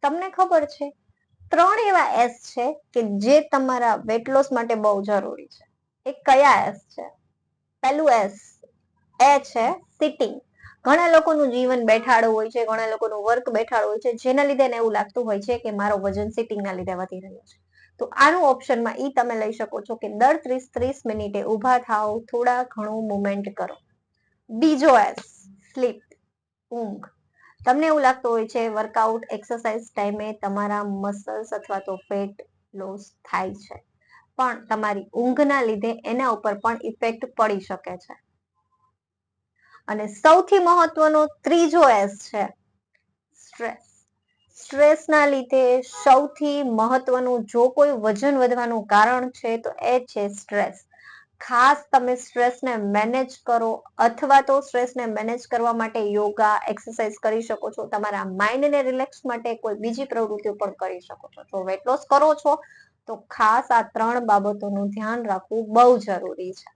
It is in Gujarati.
તમને ખબર છે 3 એવા એસ છે કે જે તમારા વેટ લોસ માટે બહુ જરૂરી છે. એ કયા એસ છે? પહેલું એસ એ છે સિટિંગ. ઘણા લોકોનું જીવન બેઠાડું હોય છે, ઘણા લોકોનું વર્ક બેઠાડું હોય છે, જેના લીધે એને એવું લાગતું હોય છે કે મારો વજન સિટિંગના લીધે વધી રહ્યો છે. તો આનું ઓપ્શનમાં ઈ તમે લઈ શકો છો કે દર 30 મિનિટે ઊભા થાવ, થોડા ઘણું મુવમેન્ટ કરો. બીજો એસ સ્લીપ, ઊંઘ. તમને એવું લાગતું હોય છે વર્કઆઉટ એક્સરસાઇઝ ટાઈમે તમારા મસલ્સ અથવા તો ફેટ લોસ થાય છે, પણ તમારી ઊંઘના લીધે એના ઉપર પણ ઇફેક્ટ પડી શકે છે. અને સૌથી મહત્વનો ત્રીજો એસ છે સ્ટ્રેસ. સ્ટ્રેસના લીધે સૌથી મહત્વનું જો કોઈ વજન વધવાનું કારણ છે તો એ છે સ્ટ્રેસ. ખાસ તમે સ્ટ્રેસને મેનેજ કરો અથવા તો સ્ટ્રેસને મેનેજ કરવા માટે યોગા, એક્સરસાઇઝ કરી શકો છો. તમારા માઇન્ડને રિલેક્સ માટે કોઈ બીજી પ્રવૃત્તિઓ પણ કરી શકો છો. જો વેટ લોસ કરો છો તો ખાસ આ 3 બાબતોનું ધ્યાન રાખવું બહુ જરૂરી છે.